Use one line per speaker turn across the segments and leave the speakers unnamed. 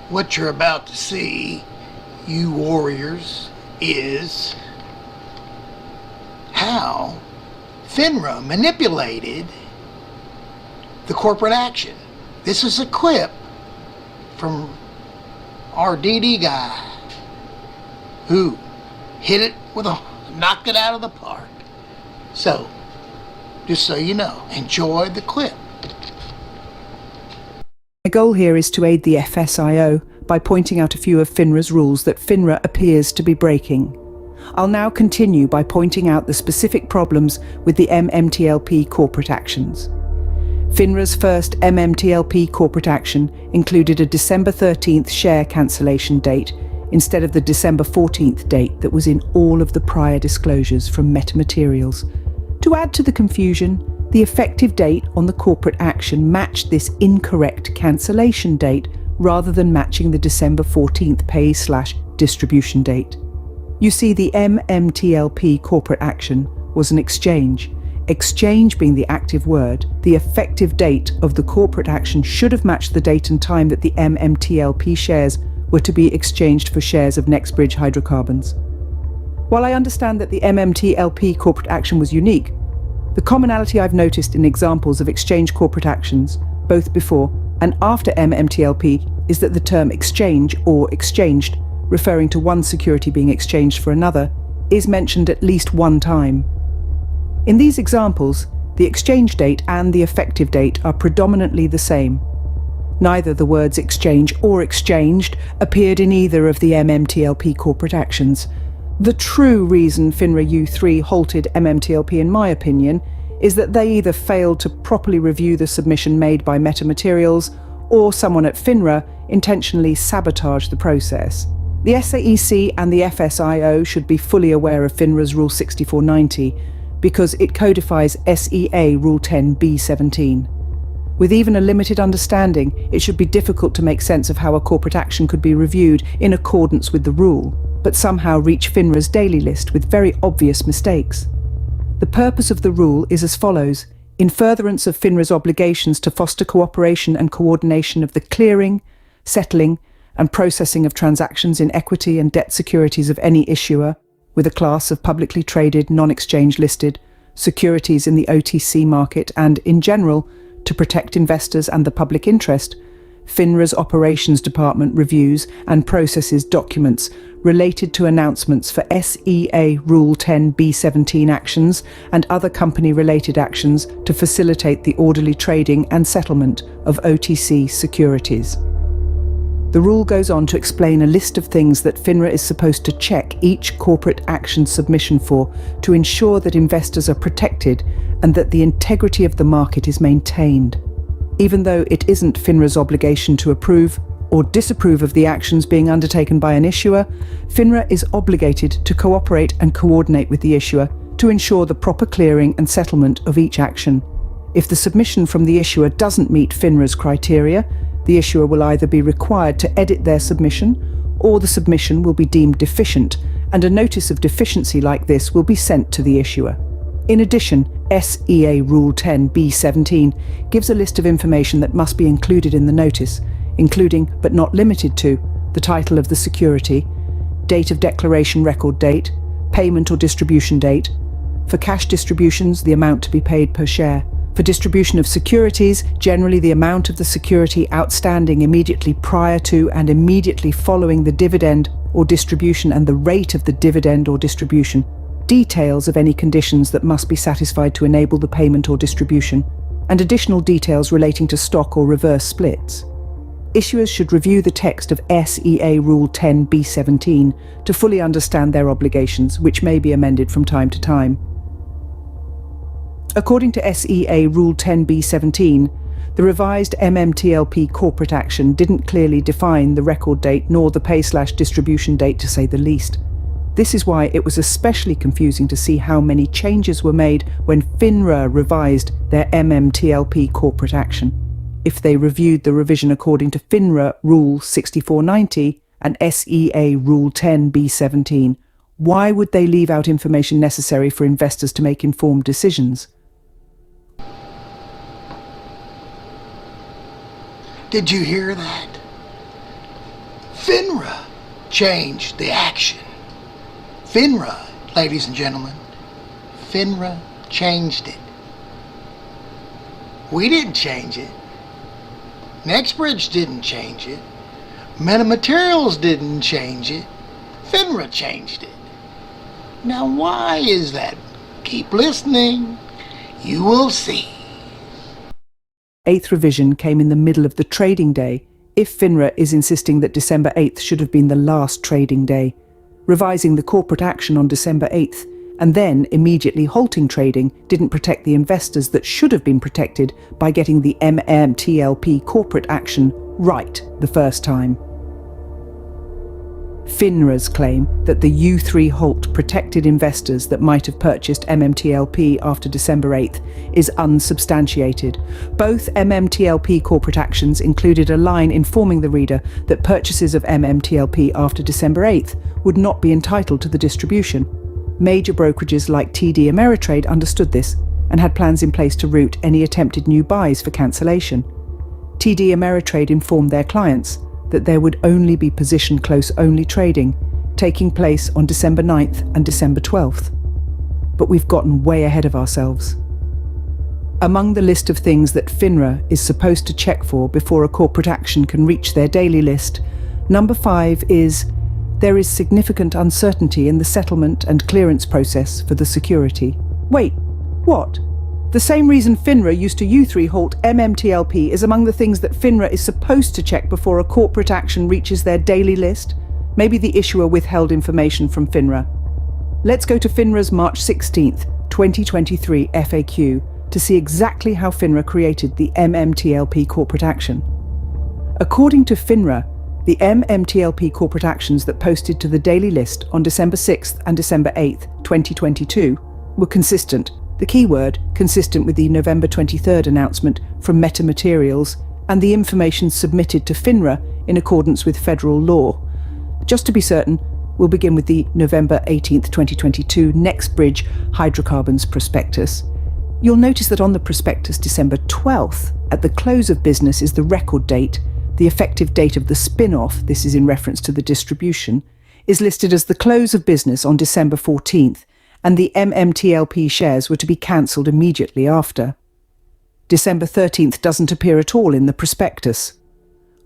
What you're about to see, you warriors, is how FINRA manipulated the corporate action. This is a clip from our DD guy who knocked it out of the park. So, just so you know, enjoy the clip.
My goal here is to aid the FSIO by pointing out a few of FINRA's rules that FINRA appears to be breaking. I'll now continue by pointing out the specific problems with the MMTLP corporate actions. FINRA's first MMTLP corporate action included a December 13th share cancellation date instead of the December 14th date that was in all of the prior disclosures from metamaterials. To add to the confusion, the effective date on the corporate action matched this incorrect cancellation date rather than matching the December 14th pay/distribution date. You see, the MMTLP corporate action was an exchange. Exchange being the active word, the effective date of the corporate action should have matched the date and time that the MMTLP shares were to be exchanged for shares of NextBridge Hydrocarbons. While I understand that the MMTLP corporate action was unique, the commonality I've noticed in examples of exchange corporate actions, both before and after MMTLP, is that the term exchange or exchanged, referring to one security being exchanged for another, is mentioned at least one time. In these examples, the exchange date and the effective date are predominantly the same. Neither the words exchange or exchanged appeared in either of the MMTLP corporate actions. The true reason FINRA U3 halted MMTLP, in my opinion, is that they either failed to properly review the submission made by metamaterials, or someone at FINRA intentionally sabotaged the process. The SAEC and the FSIO should be fully aware of FINRA's Rule 6490 because it codifies SEA Rule 10b-17. With even a limited understanding, it should be difficult to make sense of how a corporate action could be reviewed in accordance with the rule, but somehow reach FINRA's daily list with very obvious mistakes. The purpose of the rule is as follows: in furtherance of FINRA's obligations to foster cooperation and coordination of the clearing, settling, and processing of transactions in equity and debt securities of any issuer, with a class of publicly traded, non-exchange listed securities in the OTC market, and, in general, to protect investors and the public interest, FINRA's Operations Department reviews and processes documents related to announcements for SEA Rule 10b-17 actions and other company-related actions to facilitate the orderly trading and settlement of OTC securities. The rule goes on to explain a list of things that FINRA is supposed to check each corporate action submission for to ensure that investors are protected and that the integrity of the market is maintained. Even though it isn't FINRA's obligation to approve or disapprove of the actions being undertaken by an issuer, FINRA is obligated to cooperate and coordinate with the issuer to ensure the proper clearing and settlement of each action. If the submission from the issuer doesn't meet FINRA's criteria, the issuer will either be required to edit their submission, or the submission will be deemed deficient, and a notice of deficiency like this will be sent to the issuer. In addition, SEA Rule 10b-17 gives a list of information that must be included in the notice, including, but not limited to, the title of the security, date of declaration record date, payment or distribution date. For cash distributions, the amount to be paid per share. For distribution of securities, generally the amount of the security outstanding immediately prior to and immediately following the dividend or distribution and the rate of the dividend or distribution. Details of any conditions that must be satisfied to enable the payment or distribution, and additional details relating to stock or reverse splits. Issuers should review the text of SEA Rule 10b-17 to fully understand their obligations, which may be amended from time to time. According to SEA Rule 10b-17, the revised MMTLP corporate action didn't clearly define the record date nor the pay/distribution date, to say the least. This is why it was especially confusing to see how many changes were made when FINRA revised their MMTLP corporate action. If they reviewed the revision according to FINRA Rule 6490 and SEA Rule 10b-17, why would they leave out information necessary for investors to make informed decisions?
Did you hear that? FINRA changed the action. FINRA, ladies and gentlemen, FINRA changed it. We didn't change it. NextBridge didn't change it. Metamaterials didn't change it. FINRA changed it. Now why is that? Keep listening. You will see.
Eighth revision came in the middle of the trading day, if FINRA is insisting that December 8th should have been the last trading day, revising the corporate action on December 8th, and then immediately halting trading didn't protect the investors that should have been protected by getting the MMTLP corporate action right the first time. FINRA's claim that the U3 Halt protected investors that might have purchased MMTLP after December 8th is unsubstantiated. Both MMTLP corporate actions included a line informing the reader that purchases of MMTLP after December 8th would not be entitled to the distribution. Major brokerages like TD Ameritrade understood this and had plans in place to route any attempted new buys for cancellation. TD Ameritrade informed their clients that there would only be position close-only trading, taking place on December 9th and December 12th. But we've gotten way ahead of ourselves. Among the list of things that FINRA is supposed to check for before a corporate action can reach their daily list, number 5 is, there is significant uncertainty in the settlement and clearance process for the security. Wait, what? The same reason FINRA used to U3 Halt MMTLP is among the things that FINRA is supposed to check before a corporate action reaches their daily list? Maybe the issuer withheld information from FINRA. Let's go to FINRA's March 16th, 2023 FAQ to see exactly how FINRA created the MMTLP corporate action. According to FINRA, the MMTLP corporate actions that posted to the daily list on December 6th and December 8th, 2022 were consistent. The keyword, consistent with the November 23rd announcement from Metamaterials and the information submitted to FINRA in accordance with federal law. Just to be certain, we'll begin with the November 18th, 2022 NextBridge Hydrocarbons Prospectus. You'll notice that on the prospectus December 12th, at the close of business is the record date. The effective date of the spin-off, this is in reference to the distribution, is listed as the close of business on December 14th, and the MMTLP shares were to be cancelled immediately after. December 13th doesn't appear at all in the prospectus.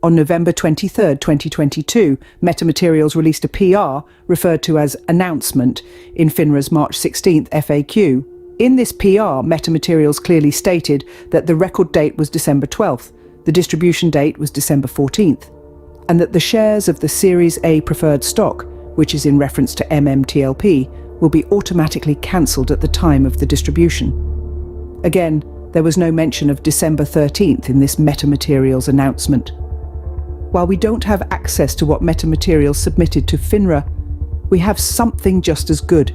On November 23, 2022, Metamaterials released a PR, referred to as announcement, in FINRA's March 16th FAQ. In this PR, Metamaterials clearly stated that the record date was December 12th, the distribution date was December 14th, and that the shares of the Series A preferred stock, which is in reference to MMTLP, will be automatically cancelled at the time of the distribution. Again, there was no mention of December 13th in this Metamaterials announcement. While we don't have access to what Metamaterials submitted to FINRA, we have something just as good.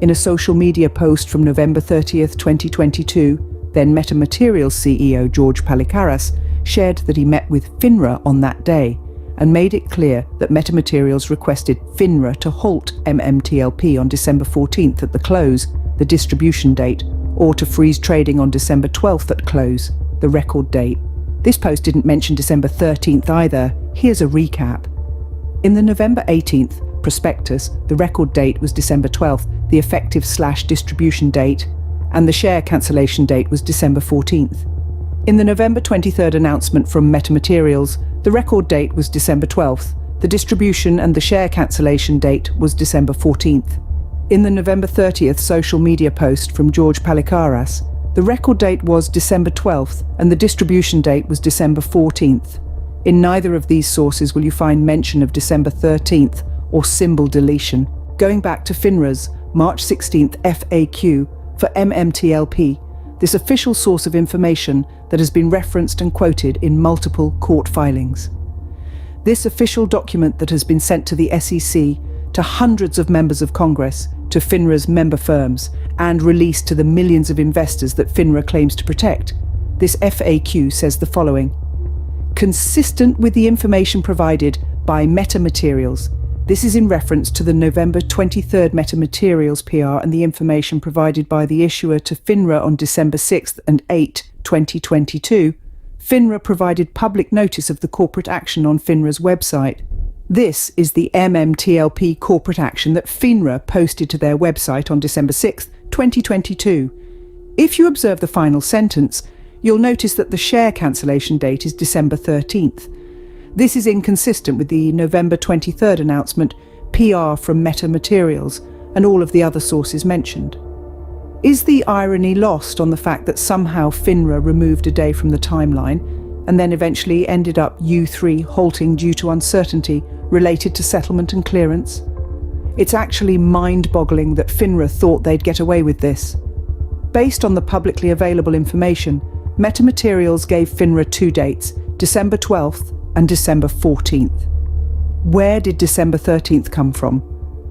In a social media post from November 30th, 2022, then Metamaterials CEO George Palikaras shared that he met with FINRA on that day and made it clear that Metamaterials requested FINRA to halt MMTLP on December 14th at the close, the distribution date, or to freeze trading on December 12th at close, the record date. This post didn't mention December 13th either. Here's a recap. In the November 18th prospectus, the record date was December 12th, the effective/distribution date, and the share cancellation date was December 14th. In the November 23rd announcement from Metamaterials, the record date was December 12th, the distribution and the share cancellation date was December 14th. In the November 30th social media post from George Palikaras, the record date was December 12th and the distribution date was December 14th. In neither of these sources will you find mention of December 13th or symbol deletion. Going back to FINRA's March 16th FAQ for MMTLP, this official source of information that has been referenced and quoted in multiple court filings. This official document that has been sent to the SEC, to hundreds of members of Congress, to FINRA's member firms, and released to the millions of investors that FINRA claims to protect. This FAQ says the following: consistent with the information provided by Metamaterials. This is in reference to the November 23rd Metamaterials PR and the information provided by the issuer to FINRA on December 6th and 8th, 2022. FINRA provided public notice of the corporate action on FINRA's website. This is the MMTLP corporate action that FINRA posted to their website on December 6, 2022. If you observe the final sentence, you'll notice that the share cancellation date is December 13th. This is inconsistent with the November 23rd announcement, PR from Meta Materials, and all of the other sources mentioned. Is the irony lost on the fact that somehow FINRA removed a day from the timeline and then eventually ended up U3 halting due to uncertainty related to settlement and clearance? It's actually mind-boggling that FINRA thought they'd get away with this. Based on the publicly available information, Meta Materials gave FINRA two dates, December 12th and December 14th. Where did December 13th come from?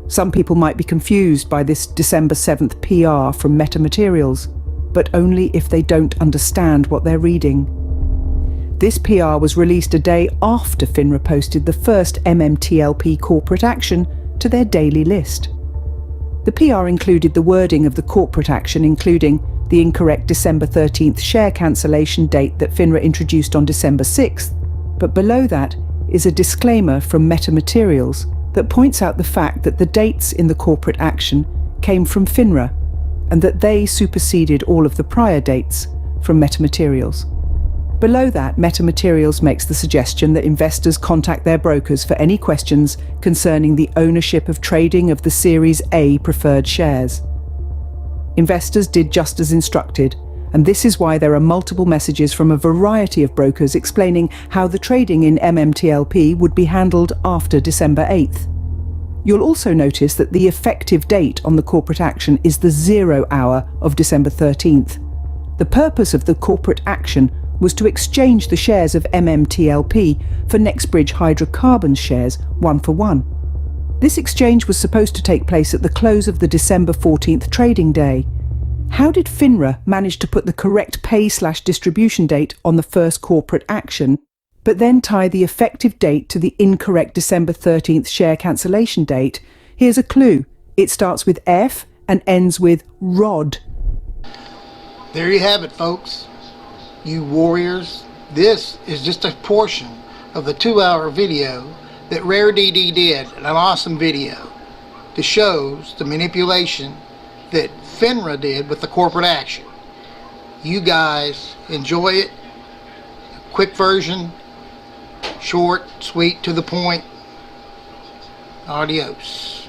Some people might be confused by this December 7th PR from Meta Materials, but only if they don't understand what they're reading. This PR was released a day after FINRA posted the first MMTLP corporate action to their daily list. The PR included the wording of the corporate action, including the incorrect December 13th share cancellation date that FINRA introduced on December 6th, but below that is a disclaimer from Meta Materials that points out the fact that the dates in the corporate action came from FINRA and that they superseded all of the prior dates from Meta Materials. Below that, Meta Materials makes the suggestion that investors contact their brokers for any questions concerning the ownership of trading of the Series A preferred shares. Investors did just as instructed, and this is why there are multiple messages from a variety of brokers explaining how the trading in MMTLP would be handled after December 8th. You'll also notice that the effective date on the corporate action is the 0 hour of December 13th. The purpose of the corporate action was to exchange the shares of MMTLP for NextBridge Hydrocarbons shares 1-for-1. This exchange was supposed to take place at the close of the December 14th trading day. How did FINRA manage to put the correct pay/distribution date on the first corporate action, but then tie the effective date to the incorrect December 13th share cancellation date? Here's a clue. It starts with F and ends with ROD.
There you have it, folks. You warriors, this is just a portion of the 2-hour video that Rare DD did, an awesome video that shows the manipulation that FINRA did with the corporate action. You guys enjoy it. Quick version, short, sweet, to the point. Adios.